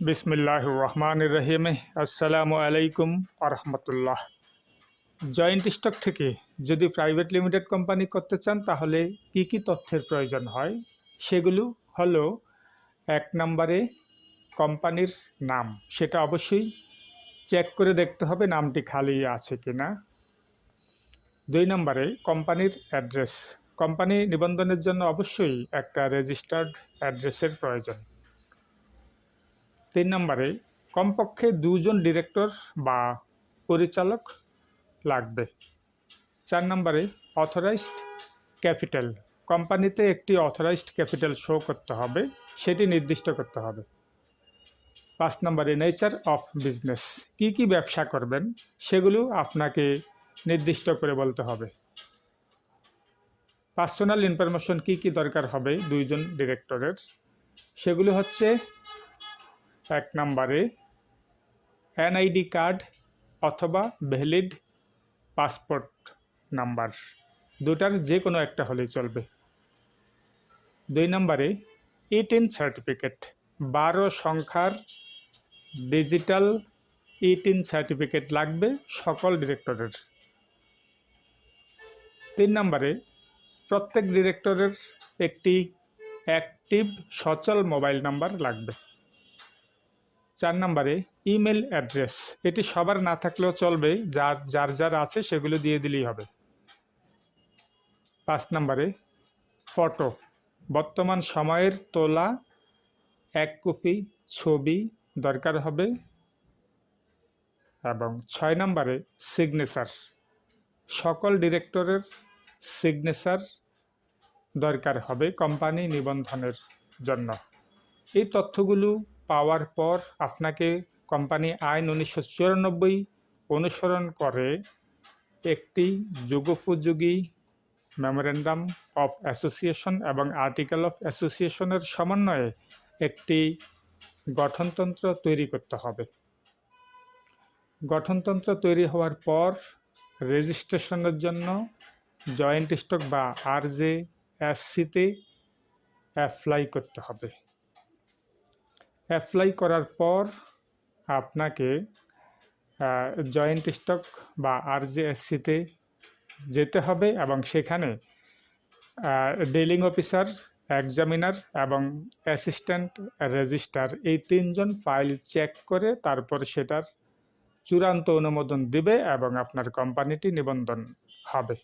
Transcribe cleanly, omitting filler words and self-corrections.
বিসমিল্লাহির রহমানির রহিম। আসসালামু আলাইকুম আরহামতুল্লাহ। জয়েন্ট স্টক থেকে যদি প্রাইভেট লিমিটেড কোম্পানি করতে চান তাহলে কি কি তথ্যের প্রয়োজন হয় সেগুলো হলো, 1 নম্বরে কোম্পানির নাম, সেটা অবশ্যই চেক করে দেখতে হবে নামটি খালি আছে কিনা। 2 নম্বরে কোম্পানির অ্যাড্রেস, কোম্পানি নিবন্ধনের জন্য অবশ্যই একটা রেজিস্টার্ড অ্যাড্রেসের প্রয়োজন। 3 নম্বরে কমপক্ষে 2 জন ডিরেক্টর বা পরিচালক লাগবে। 4 নম্বরে অথরাইজড ক্যাপিটাল, কোম্পানিতে একটি অথরাইজড ক্যাপিটাল শো করতে হবে, সেটি নির্দিষ্ট করতে হবে। 5 নম্বরে নেচার অফ বিজনেস, কি কি ব্যবসা করবেন সেগুলো আপনাকে নির্দিষ্ট করে বলতে হবে। পার্সোনাল ইনফরমেশন কি কি দরকার হবে 2 জন ডিরেক্টরের, সেগুলো হচ্ছে 1 নম্বরে এনআইডি কার্ড অথবা ভ্যালিড পাসপোর্ট নাম্বার, দুটার যে কোনো একটা হলেই চলবে। 2 নম্বরে ই-10 সার্টিফিকেট, 12 সংখ্যার ডিজিটাল ই-10 সার্টিফিকেট লাগবে সকল ডিরেক্টরের। 3 নম্বরে প্রত্যেক ডিরেক্টরের একটি অ্যাক্টিভ সচল মোবাইল নাম্বার লাগবে। 4 নম্বরে ইমেল অ্যাড্রেস, এটি সবার না থাকলেও চলবে, যার আছে সেগুলো দিয়ে দিলেই হবে। 5 নম্বরে ফটো, বর্তমান সময়ের তোলা 1 কপি ছবি দরকার হবে। এবং 6 নম্বরে সিগনেচার, সকল ডিরেক্টরের সিগনেচার দরকার হবে কোম্পানি নিবন্ধনের জন্য। এই তথ্যগুলো পাওয়ার পর আপনাকে কোম্পানি আইন 1994 অনুসরণ করে একটি যুগোপযোগী মেমোরেন্ডাম অফ অ্যাসোসিয়েশন এবং আর্টিকেল অফ অ্যাসোসিয়েশনের সমন্বয়ে একটি গঠনতন্ত্র তৈরি করতে হবে। গঠনতন্ত্র তৈরি হওয়ার পর রেজিস্ট্রেশনের জন্য জয়েন্ট স্টক বা RJSC-তে অ্যাপ্লাই করতে হবে। অ্যাপ্লাই করার পর আপনাকে জয়েন্ট স্টক বা RJSC-তে যেতে হবে এবং সেখানে ডিলিং অফিসার, এক্সামিনার এবং অ্যাসিস্ট্যান্ট রেজিস্ট্রার এই 3 জন ফাইল চেক করে তারপর সেটার চূড়ান্ত অনুমোদন দিবে এবং আপনার কোম্পানিটি নিবন্ধন হবে।